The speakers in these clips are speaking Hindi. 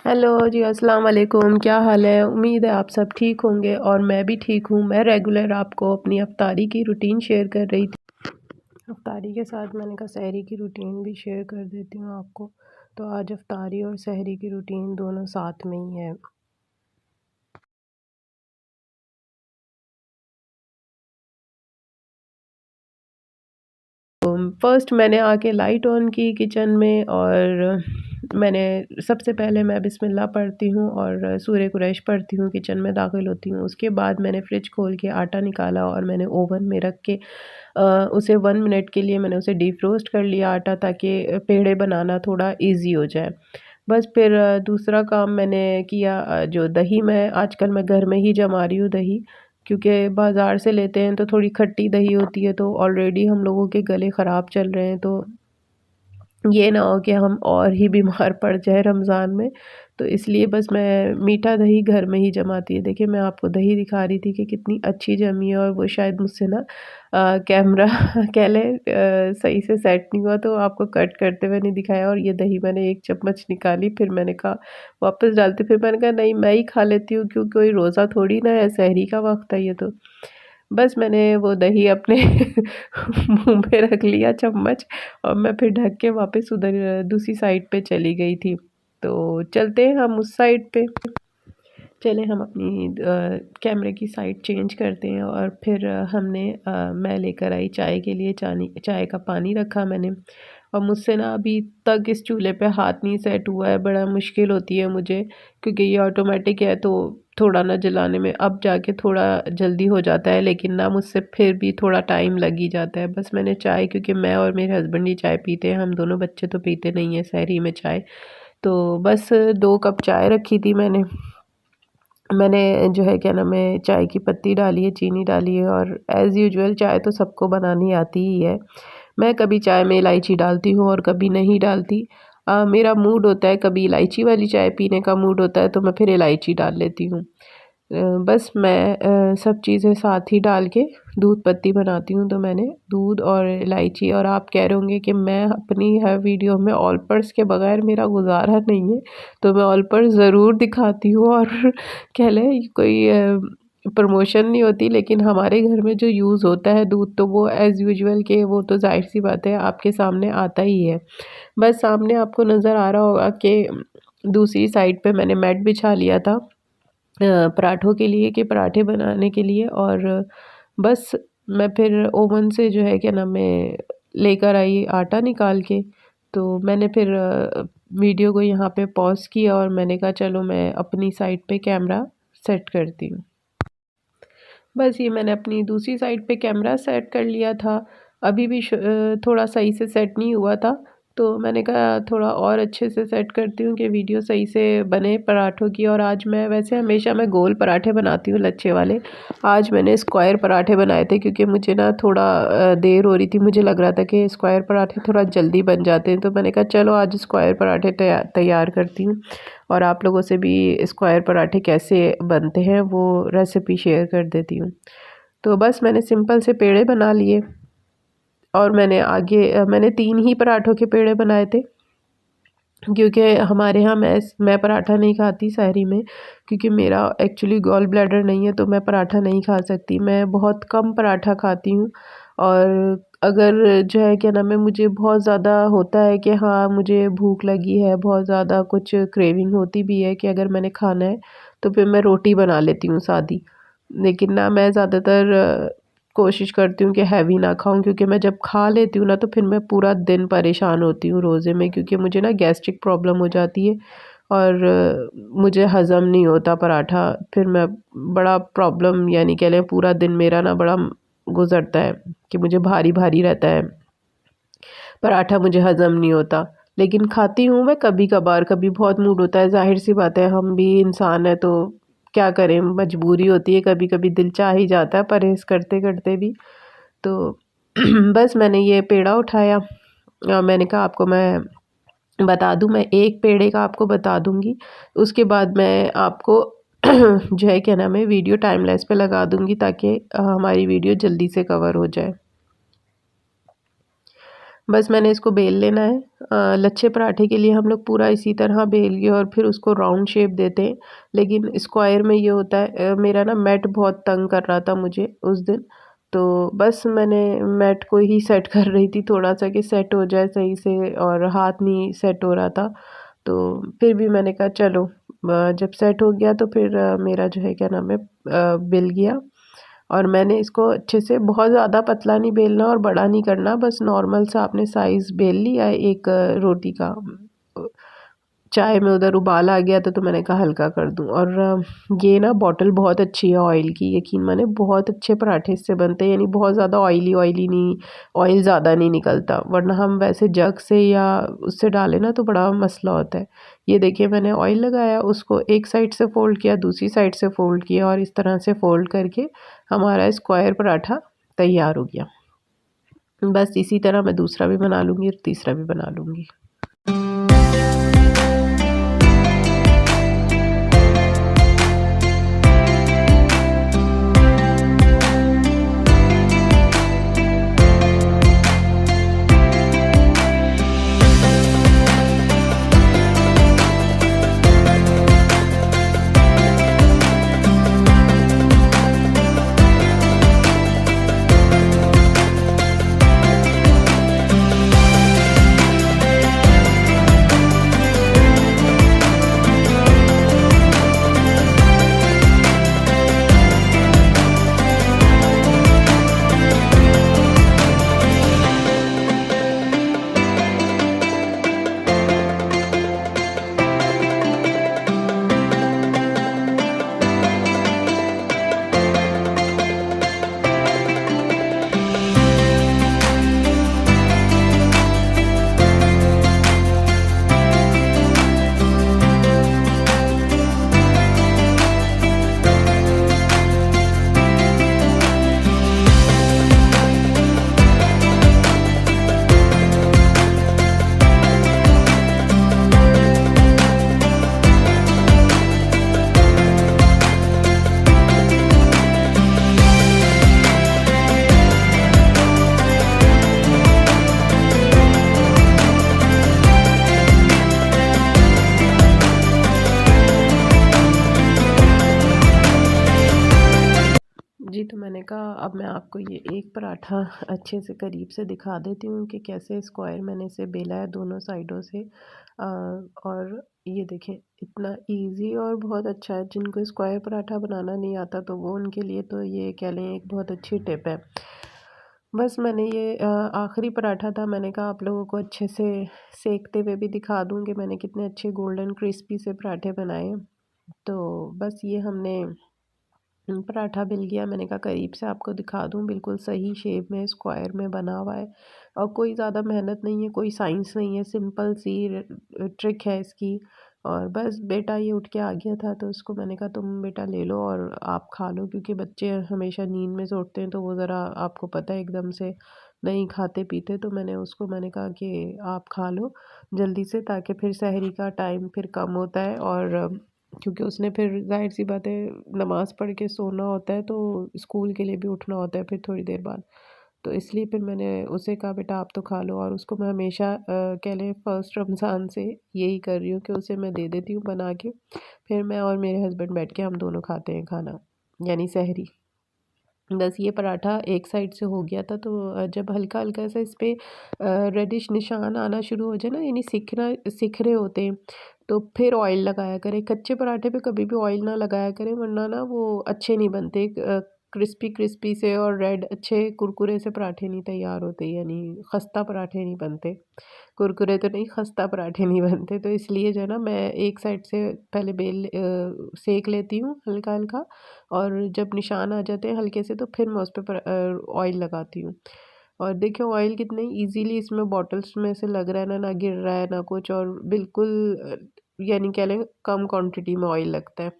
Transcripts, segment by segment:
हेलो जी, अस्सलाम वालेकुम। क्या हाल है? उम्मीद है आप सब ठीक होंगे और मैं भी ठीक हूँ। मैं रेगुलर आपको अपनी अफ्तारी की रूटीन शेयर कर रही थी। अफ्तारी के साथ मैंने कहा सहरी की रूटीन भी शेयर कर देती हूँ आपको। तो आज अफ्तारी और सहरी की रूटीन दोनों साथ में ही है। फर्स्ट मैंने आके लाइट ऑन की किचन में और मैंने सबसे पहले मैं बिस्मिल्लाह पढ़ती हूँ और सूरह कुरैश पढ़ती हूँ, किचन में दाखिल होती हूँ। उसके बाद मैंने फ्रिज खोल के आटा निकाला और मैंने ओवन में रख के उसे 1 मिनट के लिए मैंने उसे डीफ्रोस्ट कर लिया आटा, ताकि पेड़े बनाना थोड़ा ईज़ी हो जाए। बस फिर दूसरा काम मैंने किया, जो दही मैं आजकल घर में ही जमा रही हूँ दही, क्योंकि बाज़ार से लेते हैं तो थोड़ी खट्टी दही होती है, तो ऑलरेडी हम लोगों के गले ख़राब चल रहे हैं, तो ये ना हो कि हम और ही बीमार पड़ जाए रमज़ान में। तो इसलिए बस मैं मीठा दही घर में ही जमाती है। देखिए मैं आपको दही दिखा रही थी कि कितनी अच्छी जमी है, और वो शायद मुझसे ना कैमरा कह लें सही से सेट नहीं हुआ, तो आपको कट करते हुए नहीं दिखाया। और ये दही मैंने 1 चम्मच निकाली, फिर मैंने कहा वापस डालती, फिर मैंने कहा नहीं मैं ही खा लेती हूँ, क्योंकि कोई रोज़ा थोड़ी ना है, सहरी का वक़्त है ये तो। बस मैंने वो दही अपने मुँह पे रख लिया चम्मच, और मैं फिर ढक के वापस उधर दूसरी साइड पे चली गई थी। तो चलते हैं हम उस साइड पे। चले हम अपनी कैमरे की साइड चेंज करते हैं, और फिर मैं लेकर आई चाय के लिए, चाय का पानी रखा मैंने। और मुझसे ना अभी तक इस चूल्हे पे हाथ नहीं सेट हुआ है, बड़ा मुश्किल होती है मुझे, क्योंकि ये ऑटोमेटिक है, तो थोड़ा ना जलाने में अब जाके थोड़ा जल्दी हो जाता है, लेकिन ना मुझसे फिर भी थोड़ा टाइम लग ही जाता है। बस मैंने चाय, क्योंकि मैं और मेरे हस्बैंड ही चाय पीते हैं, हम दोनों बच्चे तो पीते नहीं हैं सहरी में चाय। तो बस 2 कप चाय रखी थी मैंने। मैंने जो है क्या नाम है, चाय की पत्ती डाली है, चीनी डाली है, और एज़ यूजुअल चाय तो सबको बनानी आती ही है। मैं कभी चाय में इलायची डालती हूँ और कभी नहीं डालती। मेरा मूड होता है, कभी इलायची वाली चाय पीने का मूड होता है तो मैं फिर इलायची डाल लेती हूँ। बस मैं सब चीज़ें साथ ही डाल के दूध पत्ती बनाती हूँ, तो मैंने दूध और इलायची, और आप कह रहे होंगे कि मैं अपनी हर वीडियो में ऑल पर्स के बगैर मेरा गुजारा नहीं है, तो मैं ऑल पर्स ज़रूर दिखाती हूँ। और कह लें कोई प्रमोशन नहीं होती, लेकिन हमारे घर में जो यूज़ होता है दूध, तो वो एज़ यूजुअल के वो तो ज़ाहिर सी बात है आपके सामने आता ही है। बस सामने आपको नज़र आ रहा होगा कि दूसरी साइड पे मैंने मैट बिछा लिया था पराठों के लिए, कि पराठे बनाने के लिए। और बस मैं फिर ओवन से जो है क्या नाम है लेकर आई आटा निकाल के। तो मैंने फिर वीडियो को यहाँ पे पॉज़ किया, और मैंने कहा चलो मैं अपनी साइड पे कैमरा सेट करती हूँ। बस ये मैंने अपनी दूसरी साइड पे कैमरा सेट कर लिया था। अभी भी थोड़ा सही से सेट नहीं हुआ था, तो मैंने कहा थोड़ा और अच्छे से सेट करती हूँ कि वीडियो सही से बने पराठों की। और आज मैं वैसे हमेशा मैं गोल पराठे बनाती हूँ लच्छे वाले। आज मैंने स्क्वायर पराठे बनाए थे, क्योंकि मुझे ना थोड़ा देर हो रही थी, मुझे लग रहा था कि स्क्वायर पराठे थोड़ा जल्दी बन जाते हैं, तो मैंने कहा चलो आज स्क्वायर पराठे तैयार करती हूँ, और आप लोगों से भी स्क्वायर पराठे कैसे बनते हैं वो रेसिपी शेयर कर देती हूँ। तो बस मैंने सिंपल से पेड़े बना लिए, और मैंने 3 ही पराठों के पेड़े बनाए थे, क्योंकि हमारे यहाँ मैं पराठा नहीं खाती सहरी में, क्योंकि मेरा एक्चुअली गॉल ब्लैडर नहीं है, तो मैं पराठा नहीं खा सकती। मैं बहुत कम पराठा खाती हूँ, और अगर जो है क्या नाम है, मुझे बहुत ज़्यादा होता है कि हाँ मुझे भूख लगी है, बहुत ज़्यादा कुछ क्रेविंग होती भी है कि अगर मैंने खाना है, तो फिर मैं रोटी बना लेती हूँ सादी। लेकिन ना मैं ज़्यादातर कोशिश करती हूँ कि हैवी ना खाऊं, क्योंकि मैं जब खा लेती हूँ ना तो फिर मैं पूरा दिन परेशान होती हूँ रोज़े में, क्योंकि मुझे ना गैस्ट्रिक प्रॉब्लम हो जाती है, और मुझे हज़म नहीं होता पराठा। फिर मैं बड़ा प्रॉब्लम, यानी कह लें पूरा दिन मेरा ना बड़ा गुजरता है कि मुझे भारी भारी रहता है, पराठा मुझे हज़म नहीं होता। लेकिन खाती हूँ मैं कभी कभार, कभी बहुत मूड होता है, ज़ाहिर सी बात है हम भी इंसान हैं, तो क्या करें, मजबूरी होती है, कभी कभी दिल चाह ही जाता है परहेज़ करते करते भी। तो बस मैंने ये पेड़ा उठाया, मैंने कहा आपको मैं बता दूं, मैं एक पेड़े का आपको बता दूंगी, उसके बाद मैं आपको जो है क्या नाम है वीडियो टाइम लेस पे लगा दूंगी, ताकि हमारी वीडियो जल्दी से कवर हो जाए। बस मैंने इसको बेल लेना है। लच्छे पराठे के लिए हम लोग पूरा इसी तरह बेल के और फिर उसको राउंड शेप देते हैं, लेकिन स्क्वायर में ये होता है मेरा ना मैट बहुत तंग कर रहा था मुझे उस दिन, तो बस मैंने मैट को ही सेट कर रही थी थोड़ा-सा कि सेट हो जाए सही से, और हाथ नहीं सेट हो रहा था। तो फिर भी मैंने कहा चलो, जब सेट हो गया तो फिर मेरा जो है क्या नाम है बिल गया। और मैंने इसको अच्छे से, बहुत ज़्यादा पतला नहीं बेलना और बड़ा नहीं करना, बस नॉर्मल सा आपने साइज़ बेल लिया एक रोटी का। अ, चाय में उधर उबाल आ गया था तो मैंने कहा हल्का कर दूं। और ये ना बॉटल बहुत अच्छी है ऑयल की, यकीन माने बहुत अच्छे पराठे इससे बनते हैं, यानी बहुत ज़्यादा ऑयली ऑयली नहीं, ऑयल ज़्यादा नहीं निकलता, वरना हम वैसे जग से या उससे डालें ना तो बड़ा मसला होता है। ये देखिए मैंने ऑयल लगाया, उसको एक साइड से फ़ोल्ड किया, दूसरी साइड से फ़ोल्ड किया, और इस तरह से फ़ोल्ड करके हमारा स्क्वायर पराठा तैयार हो गया। बस इसी तरह मैं दूसरा भी बना लूँगी और तीसरा भी बना लूँगी। जी, तो मैंने कहा अब मैं आपको ये एक पराठा अच्छे से करीब से दिखा देती हूँ कि कैसे स्क्वायर मैंने इसे बेला है दोनों साइडों से। और ये देखें इतना इजी और बहुत अच्छा है, जिनको स्क्वायर पराठा बनाना नहीं आता तो वो उनके लिए तो ये कह लें एक बहुत अच्छी टिप है। बस मैंने ये आखिरी पराठा था, मैंने कहा आप लोगों को अच्छे से सेकते हुए भी दिखा दूँ कि मैंने कितने अच्छे गोल्डन क्रिस्पी से पराठे बनाए हैं। तो बस ये हमने पराठा बिल गया, मैंने कहा करीब से आपको दिखा दूँ, बिल्कुल सही शेप में स्क्वायर में बना हुआ है, और कोई ज़्यादा मेहनत नहीं है, कोई साइंस नहीं है, सिंपल सी ट्रिक है इसकी। और बस बेटा ये उठ के आ गया था तो उसको मैंने कहा तुम बेटा ले लो और आप खा लो, क्योंकि बच्चे हमेशा नींद में से उठते हैं तो वो ज़रा आपको पता है एकदम से नहीं खाते पीते, तो मैंने कहा कि आप खा लो जल्दी से, ताकि फिर सहरी का टाइम फिर कम होता है, और क्योंकि उसने फिर ज़ाहिर सी बात है नमाज़ पढ़ के सोना होता है, तो स्कूल के लिए भी उठना होता है फिर थोड़ी देर बाद। तो इसलिए फिर मैंने उसे कहा बेटा आप तो खा लो, और उसको मैं हमेशा कह लें फर्स्ट रमज़ान से यही कर रही हूँ कि उसे मैं दे देती हूँ बना के, फिर मैं और मेरे हस्बैंड बैठ के हम दोनों खाते हैं खाना, यानी सहरी। बस ये पराठा एक साइड से हो गया था, तो जब हल्का हल्का सा इस पे रेडिश निशान आना शुरू हो जाए ना, यानी सिख रहे होते हैं, तो फिर ऑयल लगाया करें। कच्चे पराठे पे कभी भी ऑयल ना लगाया करें, वरना ना वो अच्छे नहीं बनते, क्रिस्पी क्रिस्पी से और रेड अच्छे कुरकुरे से पराठे नहीं तैयार होते, यानी खस्ता पराठे नहीं बनते। कुरकुरे तो नहीं, खस्ता पराठे नहीं बनते, तो इसलिए जो है ना मैं एक साइड से पहले सेक लेती हूँ हल्का हल्का, और जब निशान आ जाते हैं हल्के से तो फिर मैं उस पे ऑयल लगाती हूँ। और देखिए ऑयल कितने इजीली इसमें बॉटल्स में से लग रहा है ना, ना गिर रहा है ना कुछ, और बिल्कुल यानी कह लें कम क्वांटिटी में ऑयल लगता है।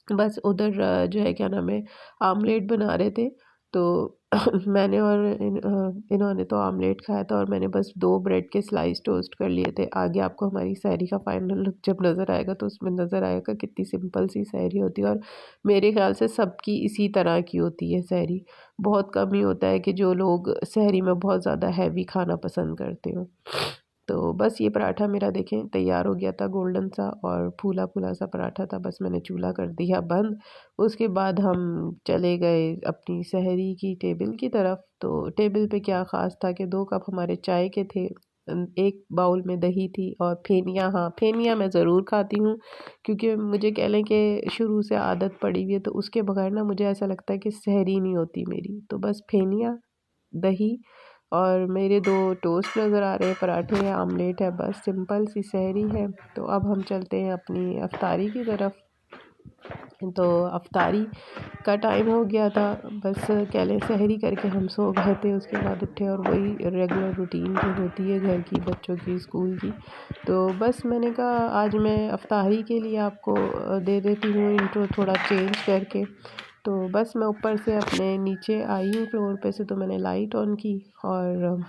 बस उधर जो है क्या नाम है आमलेट बना रहे थे, तो मैंने और इन्होंने तो आमलेट खाया था और मैंने बस 2 ब्रेड के स्लाइस टोस्ट कर लिए थे। आगे आपको हमारी सहरी का फाइनल लुक जब नज़र आएगा तो उसमें नज़र आएगा कितनी सिंपल सी सहरी होती है और मेरे ख़्याल से सबकी इसी तरह की होती है सहरी। बहुत कम ही होता है कि जो लोग सहरी में बहुत ज़्यादा हैवी खाना पसंद करते हों। तो बस ये पराठा मेरा देखें तैयार हो गया था गोल्डन सा और फूला-फूला सा पराठा था, बस मैंने चूल्हा कर दिया बंद। उसके बाद हम चले गए अपनी सहरी की टेबल की तरफ। तो टेबल पे क्या ख़ास था कि 2 कप हमारे चाय के थे, 1 बाउल में दही थी और फेनिया, हाँ, फेनिया मैं ज़रूर खाती हूँ क्योंकि मुझे कह लें कि शुरू से आदत पड़ी हुई है, तो उसके बगैर ना मुझे ऐसा लगता है कि सहरी नहीं होती मेरी। तो बस फेनिया, दही और मेरे 2 टोस्ट नज़र आ रहे हैं, पराठे हैं, आमलेट है, बस सिंपल सी सहरी है। तो अब हम चलते हैं अपनी अफ्तारी की तरफ। तो अफ्तारी का टाइम हो गया था, बस कह लें सहरी करके हम सो गए थे, उसके बाद उठे और वही रेगुलर रूटीन जो होती है घर की, बच्चों की, स्कूल की। तो बस मैंने कहा आज मैं अफ्तारी के लिए आपको दे देती हूँ इंट्रो थोड़ा चेंज करके। तो बस मैं ऊपर से अपने नीचे आई हूँ फ्लोर पे से, तो मैंने लाइट ऑन की और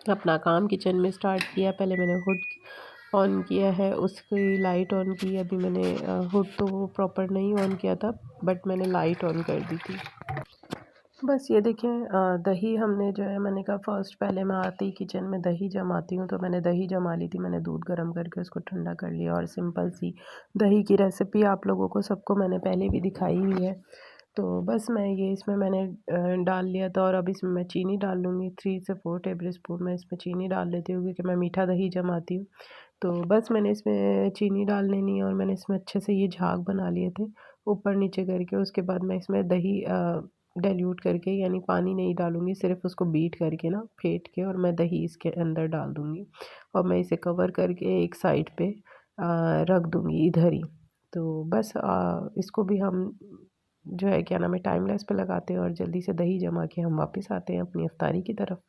अपना काम किचन में स्टार्ट किया। पहले मैंने हुड ऑन किया है, उसकी लाइट ऑन की। अभी मैंने हुड तो वो प्रॉपर नहीं ऑन किया था बट मैंने लाइट ऑन कर दी थी। बस ये देखें दही हमने जो है, मैंने कहा फ़र्स्ट पहले मैं आती ही किचन में दही जमाती हूँ, तो मैंने दही जमा ली थी। मैंने दूध गर्म करके उसको ठंडा कर लिया और सिंपल सी दही की रेसिपी आप लोगों को सबको मैंने पहले भी दिखाई हुई है। तो बस मैं ये इसमें मैंने डाल लिया था और अब इसमें मैं चीनी डाल लूँगी। 3 से 4 टेबल स्पून मैं इसमें चीनी डाल लेती हूँ क्योंकि मैं मीठा दही जमाती हूँ। तो बस मैंने इसमें चीनी डाल लेनी है और मैंने इसमें अच्छे से ये झाग बना लिए थे ऊपर नीचे करके। उसके बाद मैं इसमें दही डाइल्यूट करके, यानी पानी नहीं डालूँगी, सिर्फ़ उसको बीट करके ना फेंट के और मैं दही इसके अंदर डाल दूँगी और मैं इसे कवर करके एक साइड पे रख दूँगी इधर ही। तो बस इसको भी हम जो है क्या नाम है टाइम लेस पे लगाते हैं और जल्दी से दही जमा के हम वापस आते हैं अपनी इफ्तारी की तरफ।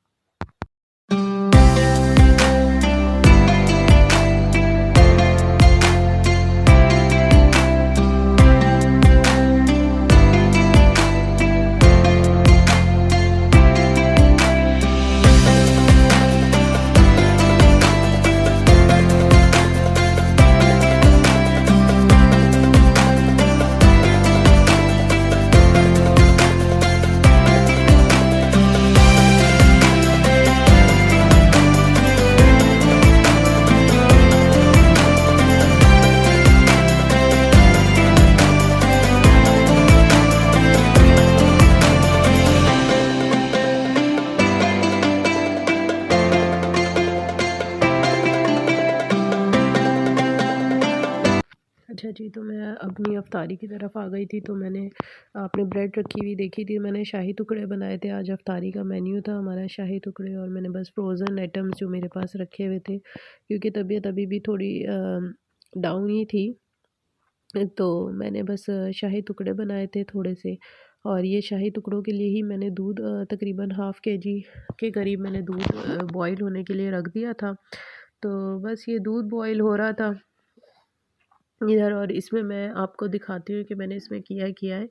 अच्छा जी, तो मैं अपनी अफ्तारी की तरफ आ गई थी। तो मैंने अपनी ब्रेड रखी हुई देखी थी, मैंने शाही टुकड़े बनाए थे। आज अफ्तारी का मेन्यू था हमारा शाही टुकड़े और मैंने बस फ्रोज़न आइटम्स जो मेरे पास रखे हुए थे क्योंकि तबीयत अभी भी थोड़ी डाउन ही थी। तो मैंने बस शाही टुकड़े बनाए थे थोड़े से और ये शाही टुकड़ों के लिए ही मैंने दूध तकरीबन हाफ़ केजी के करीब मैंने दूध बॉयल होने के लिए रख दिया था। तो बस ये दूध बॉयल हो रहा था इधर और इसमें मैं आपको दिखाती हूँ कि मैंने इसमें किया है।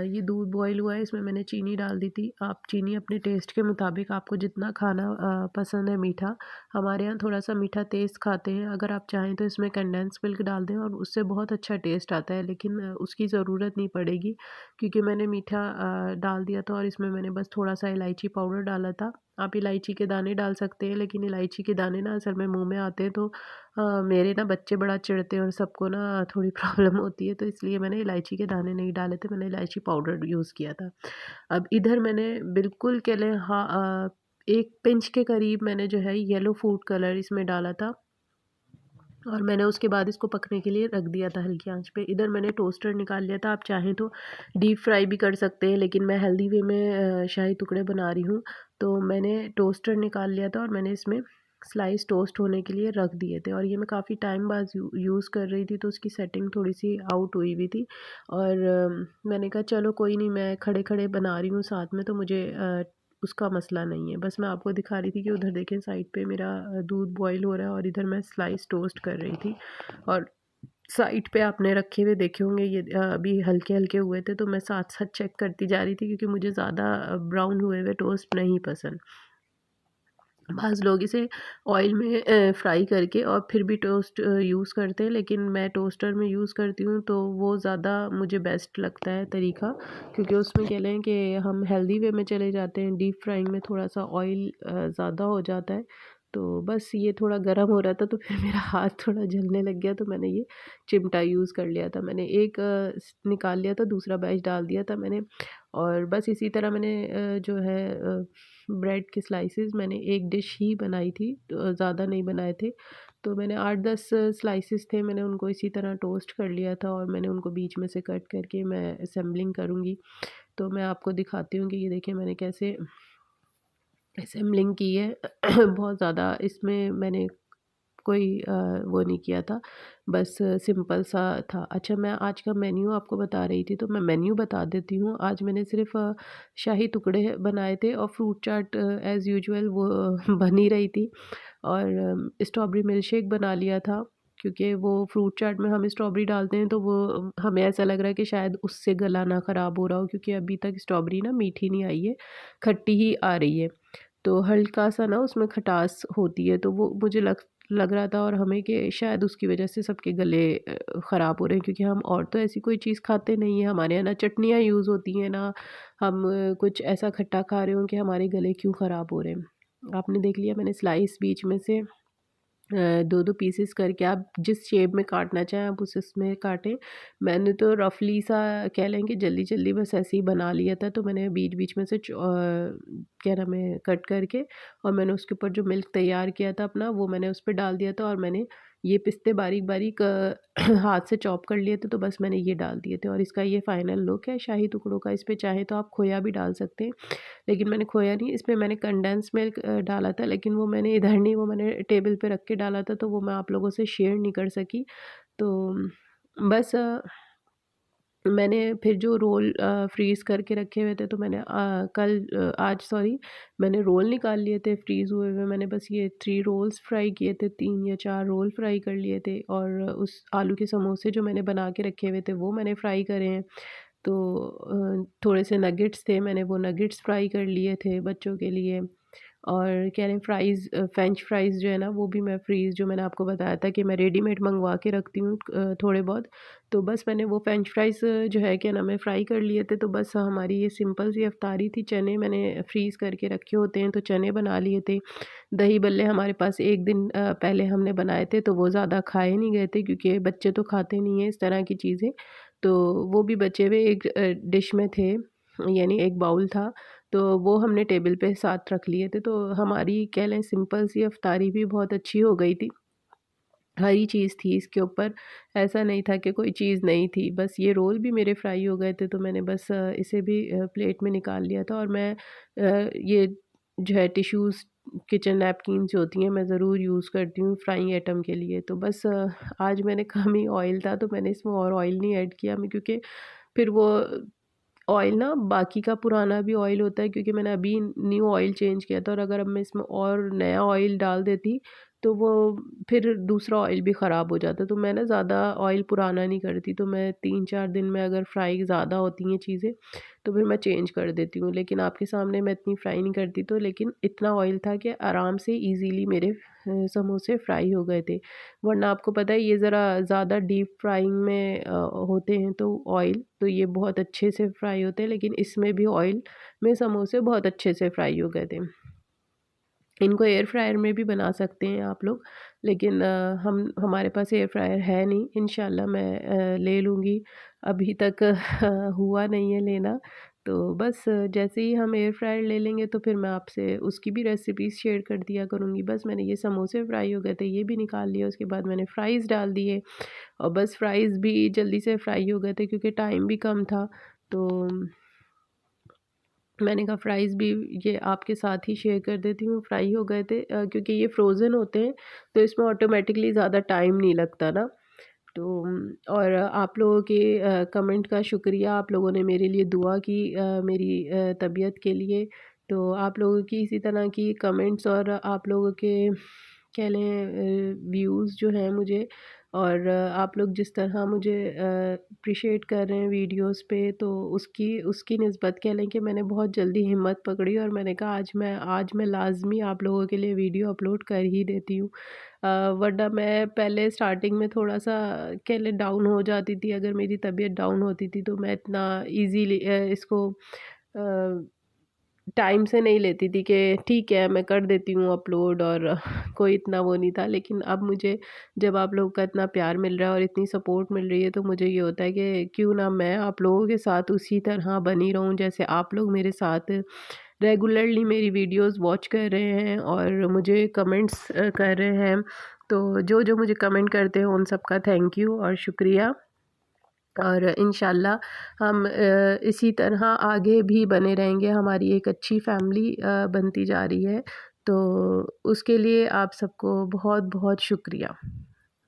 ये दूध बॉयल हुआ है, इसमें मैंने चीनी डाल दी थी। आप चीनी अपने टेस्ट के मुताबिक आपको जितना खाना पसंद है मीठा, हमारे यहाँ थोड़ा-सा मीठा तेज़ खाते हैं। अगर आप चाहें तो इसमें कंडेंस मिल्क डाल दें और उससे बहुत अच्छा टेस्ट आता है, लेकिन उसकी ज़रूरत नहीं पड़ेगी क्योंकि मैंने मीठा डाल दिया था और इसमें मैंने बस थोड़ा-सा इलायची पाउडर डाला था। आप इलायची के दाने डाल सकते हैं, लेकिन इलायची के दाने ना असल में मुँह में आते हैं तो मेरे ना बच्चे बड़ा चिढ़ते हैं और सबको ना थोड़ी प्रॉब्लम होती है, तो इसलिए मैंने इलायची के दाने नहीं डाले थे, मैंने इलायची पाउडर यूज़ किया था। अब इधर मैंने बिल्कुल कह लें 1 पिंच के करीब मैंने जो है येलो फूड कलर इसमें डाला था और मैंने उसके बाद इसको पकने के लिए रख दिया था हल्की आंच पे। इधर मैंने टोस्टर निकाल लिया था, आप चाहें तो डीप फ्राई भी कर सकते हैं, लेकिन मैं हेल्दी वे में शाही टुकड़े बना रही हूँ। तो मैंने टोस्टर निकाल लिया था और मैंने इसमें स्लाइस टोस्ट होने के लिए रख दिए थे और ये मैं काफ़ी टाइम बाद यूज़ कर रही थी, तो उसकी सेटिंग थोड़ी सी आउट हुई हुई थी और मैंने कहा चलो कोई नहीं, मैं खड़े खड़े बना रही हूँ साथ में, तो मुझे उसका मसला नहीं है। बस मैं आपको दिखा रही थी कि उधर देखें साइड पे मेरा दूध बॉयल हो रहा है और इधर मैं स्लाइस टोस्ट कर रही थी और साइड पे आपने रखे हुए देखे होंगे, ये अभी हल्के-हल्के हुए थे तो मैं साथ-साथ चेक करती जा रही थी क्योंकि मुझे ज़्यादा ब्राउन हुए हुए टोस्ट नहीं पसंद। बाज़ लोग इसे ऑयल में फ्राई करके और फिर भी टोस्ट यूज़ करते हैं, लेकिन मैं टोस्टर में यूज़ करती हूँ तो वो ज़्यादा मुझे बेस्ट लगता है तरीका, क्योंकि उसमें कह लें कि हम हेल्दी वे में चले जाते हैं। डीप फ्राइंग में थोड़ा-सा ऑयल ज़्यादा हो जाता है। तो बस ये थोड़ा गरम हो रहा था तो फिर मेरा हाथ थोड़ा जलने लग गया, तो मैंने ये चिमटा यूज़ कर लिया था। मैंने एक निकाल लिया था, दूसरा बैच डाल दिया था मैंने, और बस इसी तरह मैंने जो है ब्रेड के स्लाइसेस मैंने एक डिश ही बनाई थी, तो ज़्यादा नहीं बनाए थे। तो मैंने 8-10 स्लाइसेस थे, मैंने उनको इसी तरह टोस्ट कर लिया था और मैंने उनको बीच में से कट करके मैं असेंबलिंग करूँगी। तो मैं आपको दिखाती हूँ कि ये देखिए मैंने कैसे असेंबलिंग की है। बहुत ज़्यादा इसमें मैंने कोई वो नहीं किया था, बस सिंपल सा था। अच्छा, मैं आज का मेन्यू आपको बता रही थी, तो मैं मेन्यू बता देती हूँ। आज मैंने सिर्फ़ शाही टुकड़े बनाए थे और फ्रूट चाट एज़ यूजुअल वो बन ही रही थी, और स्ट्रॉबेरी मिल्क शेक बना लिया था, क्योंकि वो फ्रूट चाट में हम स्ट्रॉबेरी डालते हैं तो वो हमें ऐसा लग रहा है कि शायद उससे गला ना ख़राब हो रहा हो, क्योंकि अभी तक स्ट्रॉबेरी ना मीठी नहीं आई है, खट्टी ही आ रही है। तो हल्का-सा ना उसमें खटास होती है, तो वो मुझे लग रहा था और हमें कि शायद उसकी वजह से सबके गले ख़राब हो रहे हैं, क्योंकि हम और तो ऐसी कोई चीज़ खाते नहीं हैं, हमारे यहाँ ना चटनियाँ यूज़ होती हैं, ना हम कुछ ऐसा खट्टा खा रहे हों कि हमारे गले क्यों ख़राब हो रहे हैं। आपने देख लिया मैंने स्लाइस बीच में से 2-2 पीसेस करके आप जिस शेप में काटना चाहें आप उस उसमें काटें। मैंने तो रफ़ली सा कह लें कि जल्दी-जल्दी बस ऐसे ही बना लिया था, तो मैंने बीच-बीच में से क्या नाम है कट करके, और मैंने उसके ऊपर जो मिल्क तैयार किया था अपना वो मैंने उस पे डाल दिया था, और मैंने ये पिस्ते बारीक-बारीक हाथ से चॉप कर लिए थे, तो बस मैंने ये डाल दिए थे, और इसका ये फाइनल लुक है शाही टुकड़ों का। इस पे चाहे तो आप खोया भी डाल सकते हैं, लेकिन मैंने खोया नहीं, इसमें मैंने कंडेंस मिल्क डाला था, लेकिन वो मैंने इधर नहीं, वो मैंने टेबल पे रख के डाला था, तो वो मैं आप लोगों से शेयर नहीं कर सकी। तो बस मैंने फिर जो रोल फ्रीज़ करके रखे हुए थे, तो मैंने आज सॉरी मैंने रोल निकाल लिए थे फ्रीज़ हुए हुए। मैंने बस ये 3 रोल्स फ्राई किए थे, 3 या 4 रोल फ्राई कर लिए थे, और उस आलू के समोसे जो मैंने बना के रखे हुए थे वो मैंने फ्राई करे हैं। तो थोड़े से नगेट्स थे, मैंने वो नगेट्स फ्राई कर लिए थे बच्चों के लिए, और कह रहे हैं फ्राइज़ फ्रेंच फ्राइज़ जो है ना वो भी मैं फ्रीज़ जो मैंने आपको बताया था कि मैं रेडीमेड मंगवा के रखती हूँ थोड़े बहुत। तो बस मैंने वो फ्रेंच फ्राइज़ जो है क्या नाम है फ्राई कर लिए थे, तो बस हमारी ये सिंपल सी इफ्तारी थी। चने मैंने फ्रीज़ करके रखे होते हैं, तो चने बना लिए थे। दही बल्ले हमारे पास 1 दिन पहले हमने बनाए थे, तो वो ज़्यादा खाए नहीं गए थे क्योंकि बच्चे तो खाते नहीं हैं इस तरह की चीज़ें। तो वो भी बचे हुए एक डिश में थे, यानी एक बाउल था, तो वो हमने टेबल पे साथ रख लिए थे। तो हमारी कह लें सिंपल सी इफ्तारी भी बहुत अच्छी हो गई थी। हरी चीज़ थी इसके ऊपर, ऐसा नहीं था कि कोई चीज़ नहीं थी। बस ये रोल भी मेरे फ्राई हो गए थे, तो मैंने बस इसे भी प्लेट में निकाल लिया था, और मैं ये जो है टिश्यूज़ किचन नैपकिन्स जो होती हैं मैं ज़रूर यूज़ करती हूँ फ्राइंग आइटम के लिए। तो बस आज मैंने कम ही ऑयल था, तो मैंने इसमें और ऑयल नहीं ऐड किया, मैं क्योंकि फिर वो ऑयल ना बाकी का पुराना भी ऑयल होता है, क्योंकि मैंने अभी न्यू ऑयल चेंज किया था, और अगर अब मैं इसमें और नया ऑयल डाल देती तो वो फिर दूसरा ऑयल भी ख़राब हो जाता। तो मैं ना ज़्यादा ऑयल पुराना नहीं करती, तो मैं 3-4 दिन में अगर फ्राई ज़्यादा होती हैं चीज़ें तो फिर मैं चेंज कर देती हूँ। लेकिन आपके सामने मैं इतनी फ्राई नहीं करती, तो लेकिन इतना ऑयल था कि आराम से ईज़िली मेरे समोसे फ्राई हो गए थे। वरना आपको पता है ये ज़रा ज़्यादा डीप फ्राइंग में होते हैं, तो ऑयल तो ये बहुत अच्छे से फ्राई होते हैं, लेकिन इसमें भी ऑयल में समोसे बहुत अच्छे से फ्राई हो गए थे। इनको एयर फ्रायर में भी बना सकते हैं आप लोग, लेकिन हम हमारे पास एयर फ्रायर है नहीं। इंशाल्लाह मैं ले लूँगी, अभी तक हुआ नहीं है लेना। तो बस जैसे ही हम एयर फ्रायर ले लेंगे तो फिर मैं आपसे उसकी भी रेसिपीज़ शेयर कर दिया करूँगी। बस मैंने ये समोसे फ्राई हो गए थे, ये भी निकाल लिया, उसके बाद मैंने फ्राइज़ डाल दिए, और बस फ्राइज़ भी जल्दी से फ्राई हो गए थे क्योंकि टाइम भी कम था। तो मैंने कहा फ्राइज़ भी ये आपके साथ ही शेयर कर देती हूँ, फ्राई हो गए थे क्योंकि ये फ्रोज़न होते हैं, तो इसमें ऑटोमेटिकली ज़्यादा टाइम नहीं लगता ना। तो और आप लोगों के कमेंट का शुक्रिया, आप लोगों ने मेरे लिए दुआ की मेरी तबीयत के लिए। तो आप लोगों की इसी तरह की कमेंट्स और आप लोगों के कह लें व्यूज़ जो हैं मुझे और आप लोग जिस तरह मुझे अप्रिशिएट कर रहे हैं वीडियोस पे, तो उसकी उसकी निस्बत कह लें कि मैंने बहुत जल्दी हिम्मत पकड़ी और मैंने कहा आज मैं लाज़मी आप लोगों के लिए वीडियो अपलोड कर ही देती हूँ। वरना मैं पहले स्टार्टिंग में थोड़ा-सा कह लें डाउन हो जाती थी, अगर मेरी तबीयत डाउन होती थी तो मैं इतना ईज़िली इसको अ टाइम से नहीं लेती थी कि ठीक है मैं कर देती हूँ अपलोड, और कोई इतना वो नहीं था। लेकिन अब मुझे जब आप लोगों का इतना प्यार मिल रहा है और इतनी सपोर्ट मिल रही है, तो मुझे ये होता है कि क्यों ना मैं आप लोगों के साथ उसी तरह बनी रहूँ जैसे आप लोग मेरे साथ रेगुलरली मेरी वीडियोस वॉच कर रहे हैं और मुझे कमेंट्स कर रहे हैं। तो जो मुझे कमेंट करते हैं उन सब का थैंक यू और शुक्रिया। और इंशाल्लाह हम इसी तरह आगे भी बने रहेंगे, हमारी एक अच्छी फैमिली बनती जा रही है। तो उसके लिए आप सबको बहुत बहुत शुक्रिया।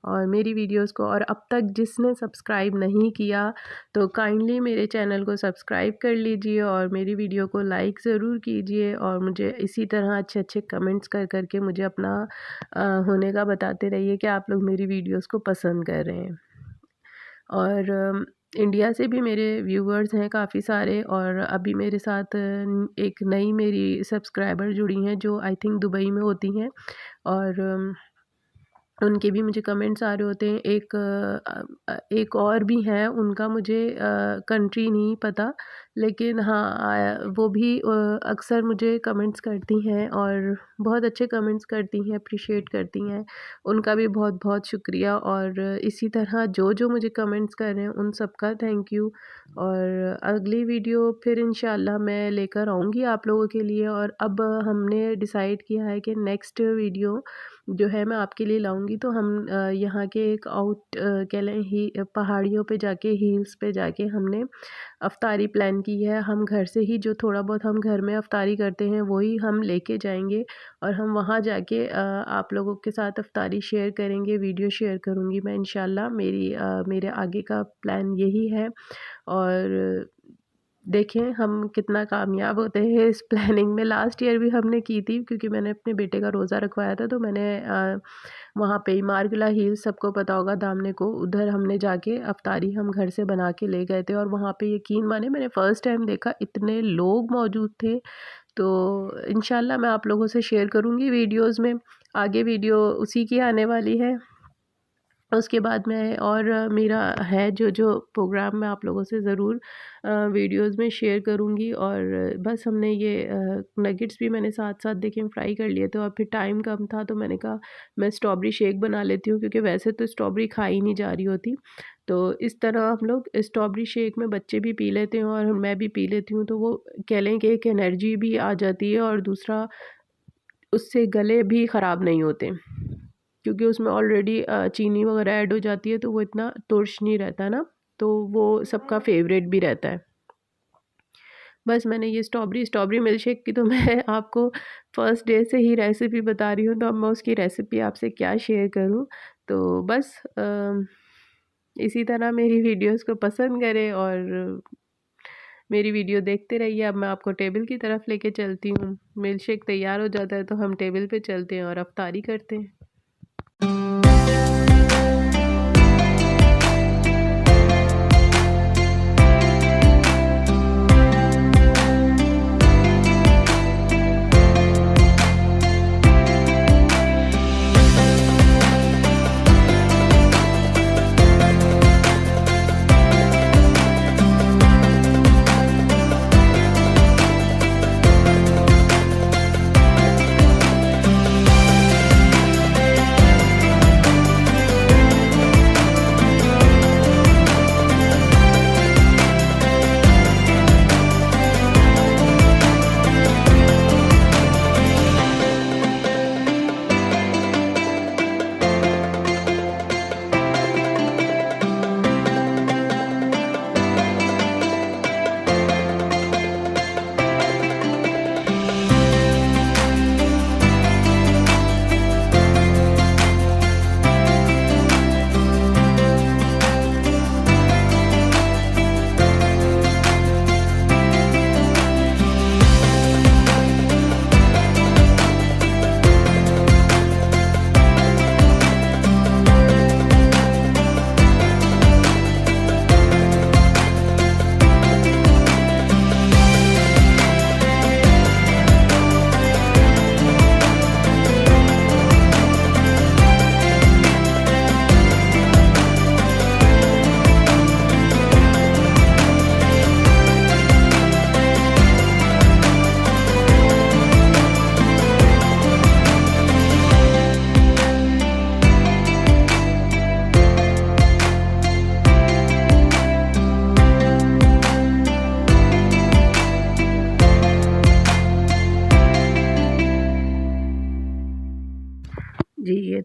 और मेरी वीडियोस को, और अब तक जिसने सब्सक्राइब नहीं किया तो काइंडली मेरे चैनल को सब्सक्राइब कर लीजिए और मेरी वीडियो को लाइक ज़रूर कीजिए, और मुझे इसी तरह अच्छे अच्छे कमेंट्स कर के मुझे अपना होने का बताते रहिए कि आप लोग मेरी वीडियोस को पसंद कर रहे हैं। और इंडिया से भी मेरे व्यूअर्स हैं काफ़ी सारे, और अभी मेरे साथ एक नई मेरी सब्सक्राइबर जुड़ी हैं जो आई थिंक दुबई में होती हैं, और उनके भी मुझे कमेंट्स आ रहे होते हैं। एक और भी हैं, उनका मुझे कंट्री नहीं पता, लेकिन हाँ वो भी अक्सर मुझे कमेंट्स करती हैं और बहुत अच्छे कमेंट्स करती हैं, अप्रिशिएट करती हैं। उनका भी बहुत बहुत शुक्रिया, और इसी तरह जो मुझे कमेंट्स कर रहे हैं उन सब का थैंक यू। और अगली वीडियो फिर इंशाल्लाह मैं लेकर आऊँगी आप लोगों के लिए, और अब हमने डिसाइड किया है कि नेक्स्ट वीडियो जो है मैं आपके लिए लाऊंगी। तो हम यहाँ के एक कह लें ही पहाड़ियों पे जाके, हिल्स पे जाके हमने अफ्तारी प्लान की है। हम घर से ही जो थोड़ा बहुत हम घर में अफ्तारी करते हैं वही हम लेके जाएंगे, और हम वहाँ जाके आप लोगों के साथ अफ्तारी शेयर करेंगे, वीडियो शेयर करूँगी मैं इंशाल्लाह। मेरे आगे का प्लान यही है, और देखें हम कितना कामयाब होते हैं इस प्लानिंग में। लास्ट ईयर भी हमने की थी, क्योंकि मैंने अपने बेटे का रोज़ा रखवाया था, तो मैंने वहाँ पे मारगिला हिल्स, सबको पता होगा दामने को, उधर हमने जाके अफ्तारी हम घर से बना के ले गए थे। और वहाँ पे यकीन माने मैंने फ़र्स्ट टाइम देखा इतने लोग मौजूद थे। तो इंशाल्लाह मैं आप लोगों से शेयर करूँगी वीडियोज़ में, आगे वीडियो उसी की आने वाली है। उसके बाद में और मेरा है जो प्रोग्राम मैं आप लोगों से ज़रूर वीडियोस में शेयर करूँगी। और बस हमने ये नगेट्स भी मैंने साथ साथ देखें फ्राई कर लिए थे, और फिर टाइम कम था तो मैंने कहा मैं स्ट्रॉबेरी शेक बना लेती हूँ, क्योंकि वैसे तो स्ट्रॉबेरी खाई नहीं जा रही होती। तो इस तरह हम लोग स्ट्रॉबेरी शेक में बच्चे भी पी लेते हैं और मैं भी पी लेती हूँ, तो वो कह लें कि एक एनर्जी भी आ जाती है, और दूसरा उससे गले भी ख़राब नहीं होते, क्योंकि उसमें ऑलरेडी चीनी वगैरह ऐड हो जाती है, तो वो इतना तुर्श नहीं रहता ना, तो वो सबका फेवरेट भी रहता है। बस मैंने ये स्ट्रॉबेरी मिल्क शेक की तो मैं आपको फर्स्ट डे से ही रेसिपी बता रही हूँ, तो अब मैं उसकी रेसिपी आपसे क्या शेयर करूँ। तो बस इसी तरह मेरी वीडियोस को पसंद करें और मेरी वीडियो देखते रहिए। अब मैं आपको टेबल की तरफ लेके चलती हूँ। मिल्क शेक तैयार हो जाता है तो हम टेबल पे चलते हैं और अफ्तारी करते हैं।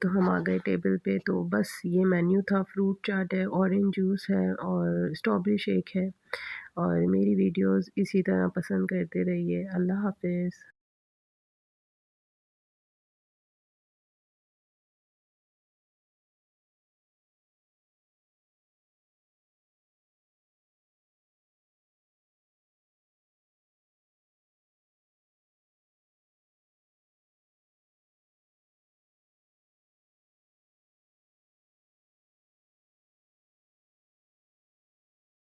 तो हम आ गए टेबल पे, तो बस ये मेन्यू था। फ्रूट चाट है, ऑरेंज जूस है और स्ट्रॉबेरी शेक है। और मेरी वीडियोस इसी तरह पसंद करते रहिए। अल्लाह हाफ़िज़।